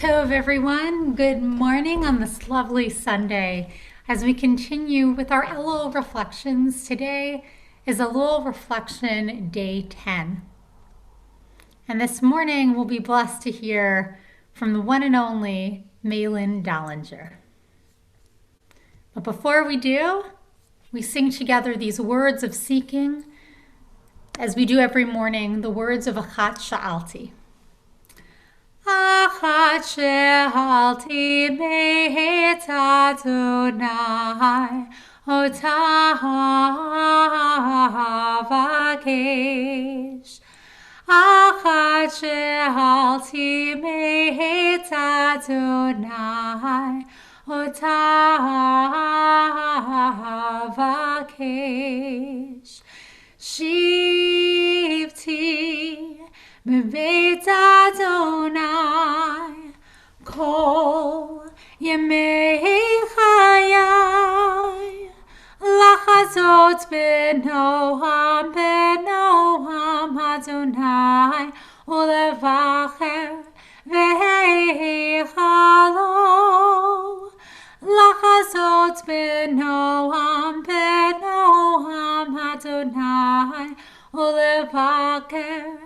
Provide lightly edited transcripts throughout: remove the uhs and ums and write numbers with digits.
Tov, everyone. Good morning on this lovely Sunday. As we continue with our Elul reflections, today is Elul reflection day 10. And this morning we'll be blessed to hear from the one and only Malin Dollinger. But before we do, we sing together these words of seeking, as we do every morning, the words of Achat Sha'alti. Achat she'alti me'et Adonai, ota avakesh. Achat she'alti me'et Adonai, ota avakesh. Shivti bebeit Adonai kol yemei chayai lachazot benoam Adonai ulevacher v'heichalo lachazot benoam Adonai ulevacher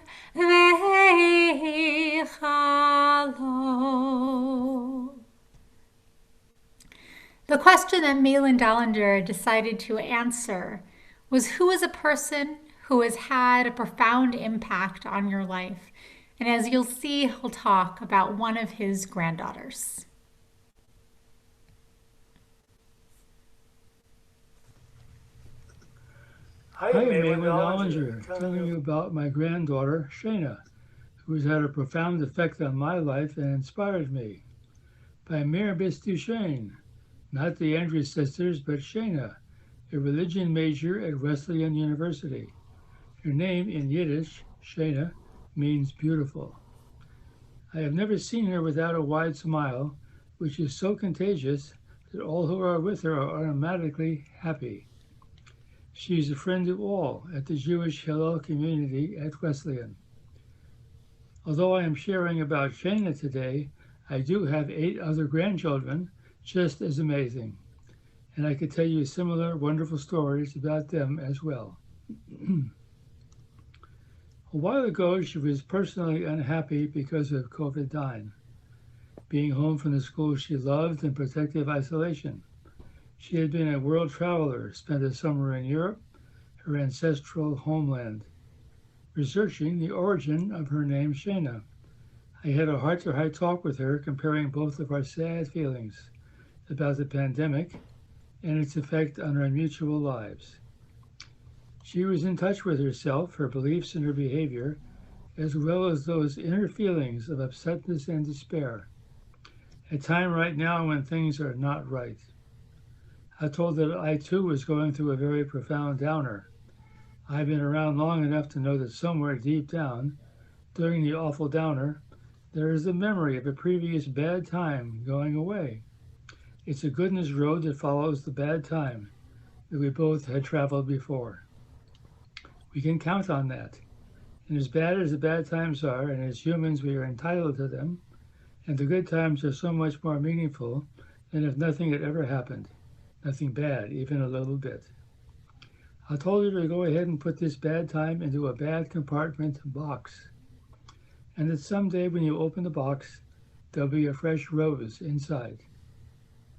The question that Malin Dollinger decided to answer was, who is a person who has had a profound impact on your life? And as you'll see, he'll talk about one of his granddaughters. Hi, I'm Malin Dollinger, telling you about my granddaughter, Shana, who has had a profound effect on my life and inspired me. By Mir Duchesne, not the Andrews sisters, but Shana, a religion major at Wesleyan University. Her name in Yiddish, Shana, means beautiful. I have never seen her without a wide smile, which is so contagious that all who are with her are automatically happy. She is a friend of all at the Jewish Hillel community at Wesleyan. Although I am sharing about Shana today, I do have 8 other grandchildren just as amazing, and I could tell you similar wonderful stories about them as well. A while ago, she was personally unhappy because of COVID-19, being home from the school she loved in protective isolation. She had been a world traveler, spent a summer in Europe, her ancestral homeland, researching the origin of her name Shana. I had a heart-to-heart talk with her, comparing both of our sad feelings about the pandemic and its effect on our mutual lives. She was in touch with herself, her beliefs, and her behavior, as well as those inner feelings of upsetness and despair. A time right now when things are not right. I told her that I too was going through a very profound downer. I've been around long enough to know that somewhere deep down, during the awful downer, there is the memory of a previous bad time going away. It's a goodness road that follows the bad time that we both had traveled before. We can count on that. And as bad as the bad times are, and as humans we are entitled to them, and the good times are so much more meaningful than if nothing had ever happened. Nothing bad, even a little bit. I told her to go ahead and put this bad time into a bad compartment box. And that someday when you open the box, there'll be a fresh rose inside.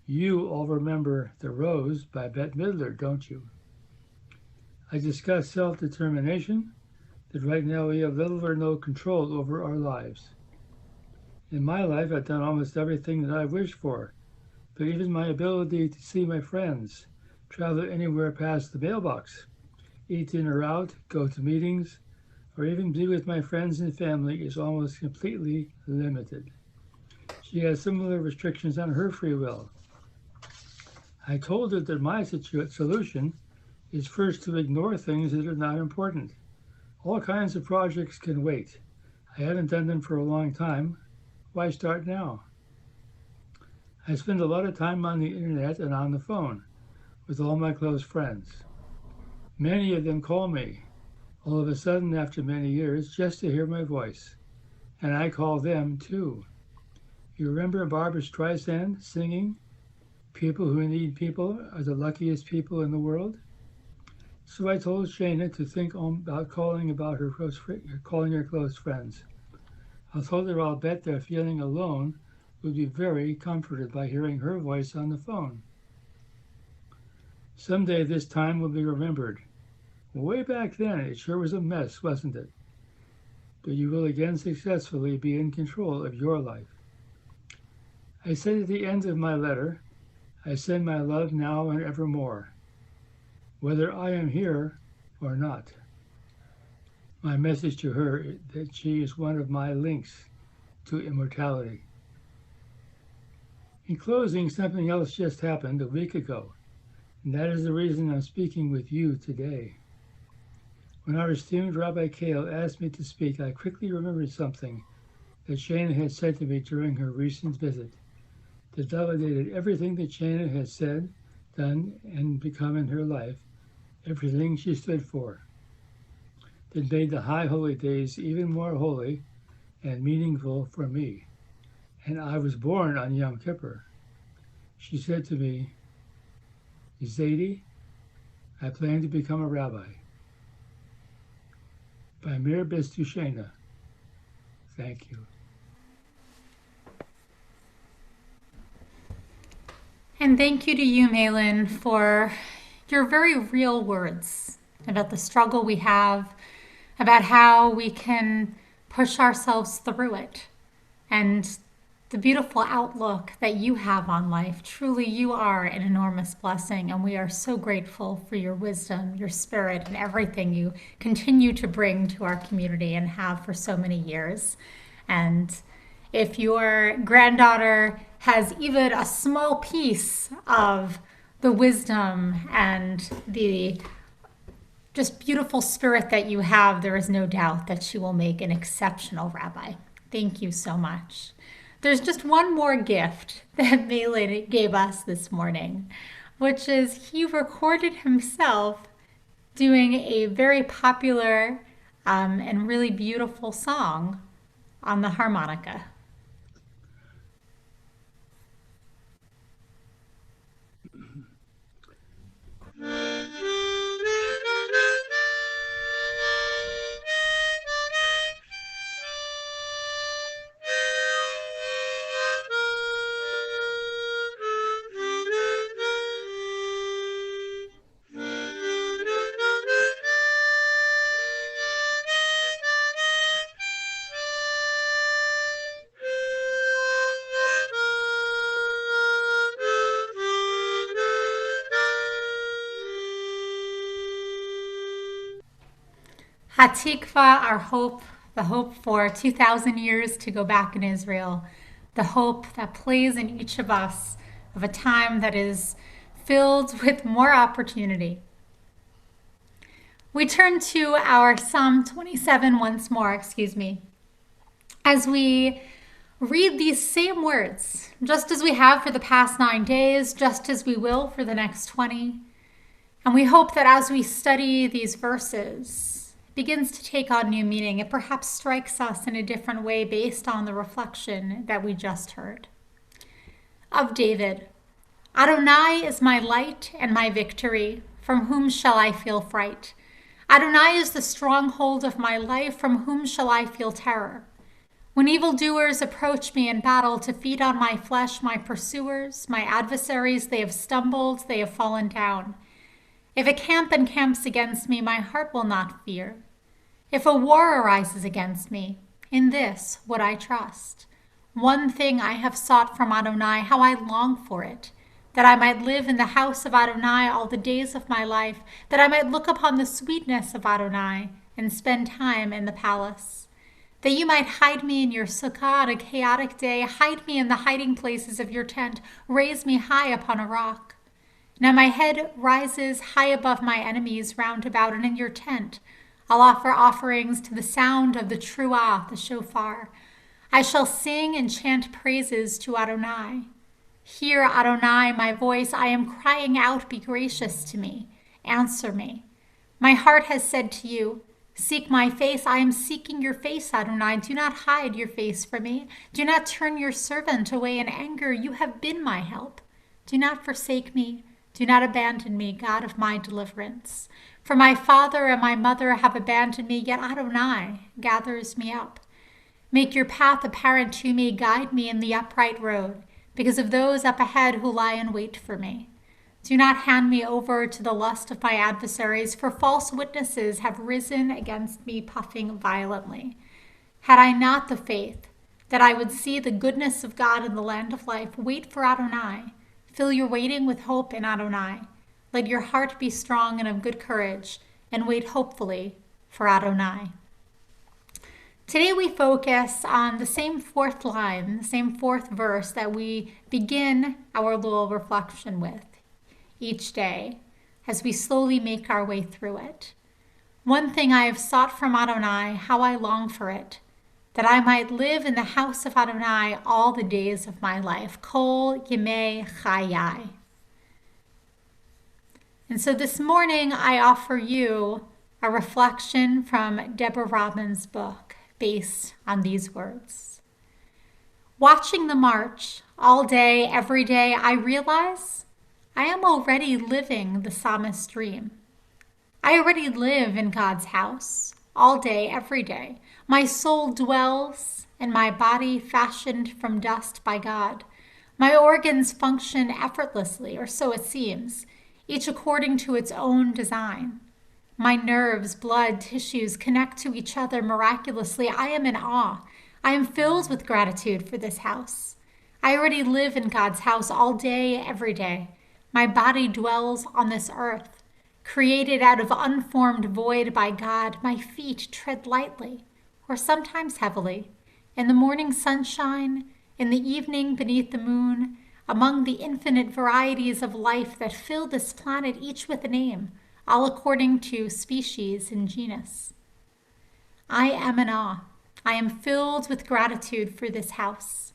You all remember The Rose by Bette Midler, don't you? I discussed self-determination, that right now we have little or no control over our lives. In my life, I've done almost everything that I wished for, but even my ability to see my friends, travel anywhere past the mailbox, eat in or out, go to meetings, or even be with my friends and family is almost completely limited. She has similar restrictions on her free will. I told her that my solution is first to ignore things that are not important. All kinds of projects can wait. I haven't done them for a long time. Why start now? I spend a lot of time on the internet and on the phone with all my close friends. Many of them call me all of a sudden after many years just to hear my voice, and I call them too. You remember Barbara Streisand singing, "People who need people are the luckiest people in the world"? So I told Shana to think about calling her close friends. I told her I'll bet they're feeling alone would be very comforted by hearing her voice on the phone. Someday this time will be remembered. Way back then, it sure was a mess, wasn't it? But you will again successfully be in control of your life. I said at the end of my letter, I send my love now and evermore, whether I am here or not. My message to her is that she is one of my links to immortality. In closing, something else just happened a week ago, and that is the reason I'm speaking with you today. When our esteemed Rabbi Kale asked me to speak, I quickly remembered something that Shana had said to me during her recent visit that validated everything that Shana has said, done, and become in her life, everything she stood for. That made the high holy days even more holy and meaningful for me. And I was born on Yom Kippur. She said to me, "Zadie, I plan to become a rabbi." By Mir Bestushena. Thank you. And thank you to you, Malin, for your very real words about the struggle we have, about how we can push ourselves through it, and the beautiful outlook that you have on life. Truly, you are an enormous blessing, and we are so grateful for your wisdom, your spirit, and everything you continue to bring to our community and have for so many years. And if your granddaughter has even a small piece of the wisdom and the just beautiful spirit that you have, there is no doubt that she will make an exceptional rabbi. Thank you so much. There's just one more gift that Malin gave us this morning, which is he recorded himself doing a very popular and really beautiful song on the harmonica. Hatikva, our hope, the hope for 2,000 years to go back in Israel, the hope that plays in each of us of a time that is filled with more opportunity. We turn to our Psalm 27 once more, as we read these same words, just as we have for the past 9 days, just as we will for the next 20. And we hope that as we study these verses, it begins to take on new meaning. It perhaps strikes us in a different way based on the reflection that we just heard. Of David, Adonai is my light and my victory. From whom shall I feel fright? Adonai is the stronghold of my life. From whom shall I feel terror? When evildoers approach me in battle to feed on my flesh, my pursuers, my adversaries, they have stumbled, they have fallen down. If a camp encamps against me, my heart will not fear. If a war arises against me, in this would I trust. One thing I have sought from Adonai, how I long for it, that I might live in the house of Adonai all the days of my life, that I might look upon the sweetness of Adonai and spend time in the palace. That you might hide me in your sukkah on a chaotic day, hide me in the hiding places of your tent, raise me high upon a rock. Now my head rises high above my enemies round about, and in your tent I'll offer offerings to the sound of the truah, the shofar. I shall sing and chant praises to Adonai. Hear, Adonai, my voice. I am crying out, be gracious to me. Answer me. My heart has said to you, Seek my face. I am seeking your face, Adonai. Do not hide your face from me. Do not turn your servant away in anger. You have been my help. Do not forsake me. Do not abandon me, God of my deliverance. For my father and my mother have abandoned me, yet Adonai gathers me up. Make your path apparent to me. Guide me in the upright road, because of those up ahead who lie in wait for me. Do not hand me over to the lust of my adversaries, for false witnesses have risen against me, puffing violently. Had I not the faith that I would see the goodness of God in the land of life, wait for Adonai. Fill your waiting with hope in Adonai. Let your heart be strong and of good courage, and wait hopefully for Adonai. Today we focus on the same fourth line, the same fourth verse that we begin our little reflection with each day as we slowly make our way through it. One thing I have sought from Adonai, how I long for it, that I might live in the house of Adonai all the days of my life. Kol yemei chayai. And so this morning I offer you a reflection from Deborah Robin's book based on these words. Watching the march all day, every day, I realize I am already living the psalmist's dream. I already live in God's house all day, every day. My soul dwells in my body fashioned from dust by God. My organs function effortlessly, or so it seems, each according to its own design. My nerves, blood, tissues connect to each other miraculously. I am in awe. I am filled with gratitude for this house. I already live in God's house all day, every day. My body dwells on this earth, created out of unformed void by God. My feet tread lightly, or sometimes heavily, in the morning sunshine, in the evening beneath the moon, among the infinite varieties of life that fill this planet, each with a name, all according to species and genus. I am in awe. I am filled with gratitude for this house.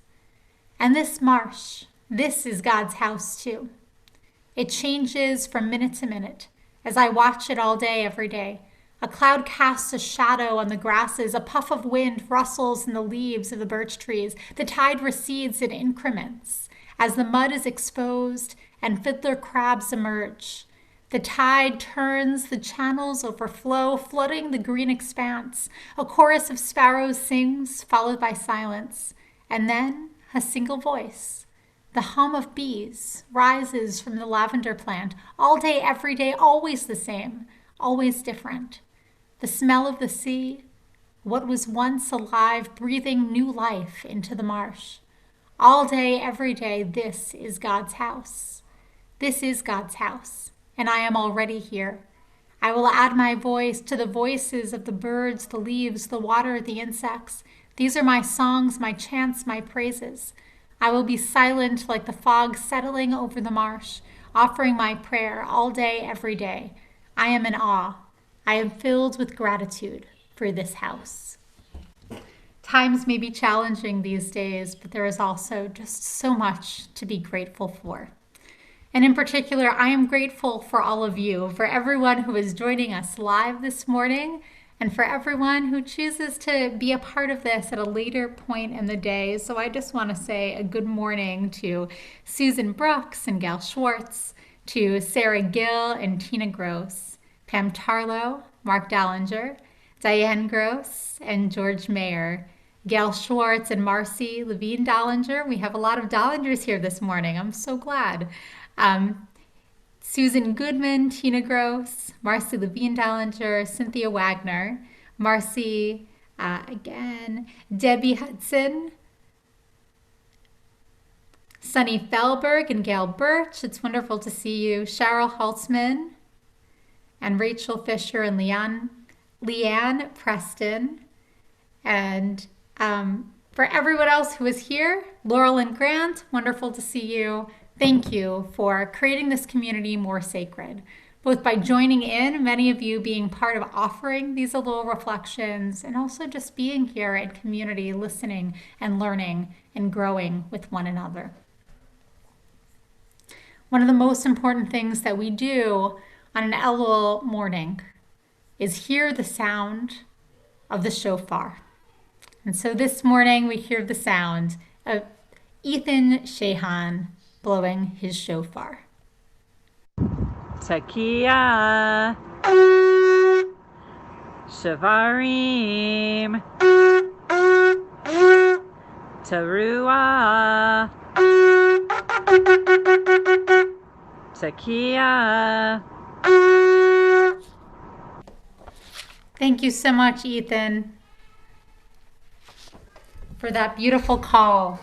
And this marsh, this is God's house too. It changes from minute to minute as I watch it all day, every day. A cloud casts a shadow on the grasses. A puff of wind rustles in the leaves of the birch trees. The tide recedes in increments as the mud is exposed and fiddler crabs emerge. The tide turns, the channels overflow, flooding the green expanse. A chorus of sparrows sings, followed by silence, and then a single voice. The hum of bees rises from the lavender plant, all day, every day, always the same, always different. The smell of the sea, what was once alive, breathing new life into the marsh. All day, every day, this is God's house. This is God's house, and I am already here. I will add my voice to the voices of the birds, the leaves, the water, the insects. These are my songs, my chants, my praises. I will be silent like the fog settling over the marsh, offering my prayer all day, every day. I am in awe. I am filled with gratitude for this house. Times may be challenging these days, but there is also just so much to be grateful for. And in particular, I am grateful for all of you, for everyone who is joining us live this morning, and for everyone who chooses to be a part of this at a later point in the day. So I just want to say a good morning to Susan Brooks and Gail Schwartz, to Sarah Gill and Tina Gross, Pam Tarlow, Mark Dollinger, Diane Gross, and George Mayer, Gail Schwartz and Marcy Levine Dollinger. We have a lot of Dollingers here this morning. I'm so glad. Susan Goodman, Tina Gross, Marcy Levine Dollinger, Cynthia Wagner, Marcy again, Debbie Hudson, Sunny Fellberg and Gail Birch. It's wonderful to see you. Cheryl Holtzman and Rachel Fisher and Leanne Preston. And for everyone else who is here, Laurel and Grant, wonderful to see you. Thank you for creating this community more sacred, both by joining in, many of you being part of offering these little reflections, and also just being here in community, listening and learning and growing with one another. One of the most important things that we do on an Elul morning is hear the sound of the shofar. And so this morning we hear the sound of Ethan Shehan blowing his shofar. Tekiah, Shavarim, Teruah, Tekiah. Thank you so much, Ethan, for that beautiful call.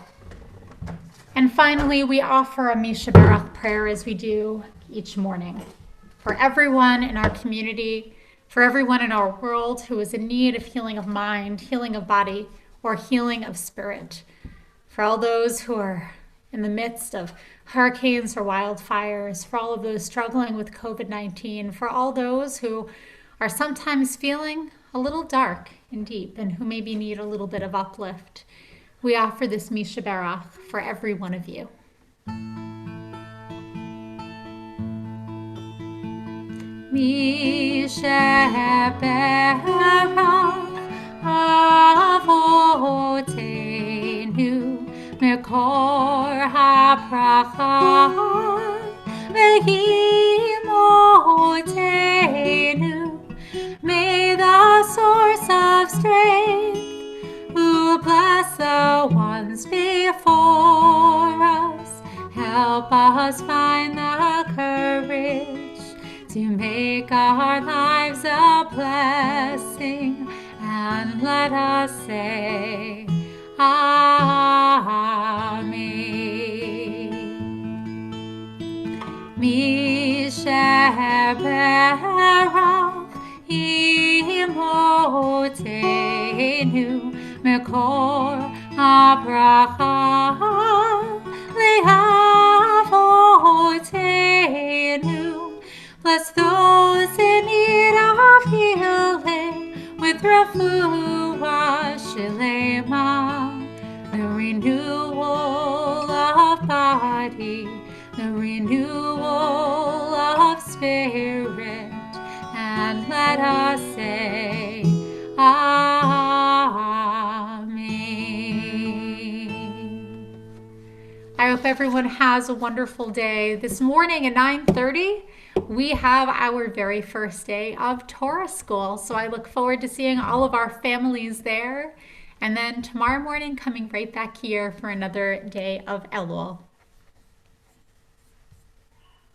And finally, we offer a Misha Barach prayer as we do each morning for everyone in our community, for everyone in our world who is in need of healing of mind, healing of body, or healing of spirit. For all those who are in the midst of hurricanes or wildfires, for all of those struggling with COVID-19, for all those who are sometimes feeling a little dark and deep and who maybe need a little bit of uplift. We offer this Misha Barach for every one of you. Misha Barach Avotenu Mekor HaBracha Vehimotenu. May the source of strength who bless the ones before us help us find the courage to make our lives a blessing, and let us say Amen. Misha Barach Imotenu Mekor HaBracha Lehavotenu. Bless those in need of healing with refuah shelema, the renewal of body, the renewal of spirit, and let us say Amen. I hope everyone has a wonderful day. This morning at 9:30, we have our very first day of Torah school. So I look forward to seeing all of our families there. And then tomorrow morning, coming right back here for another day of Elul.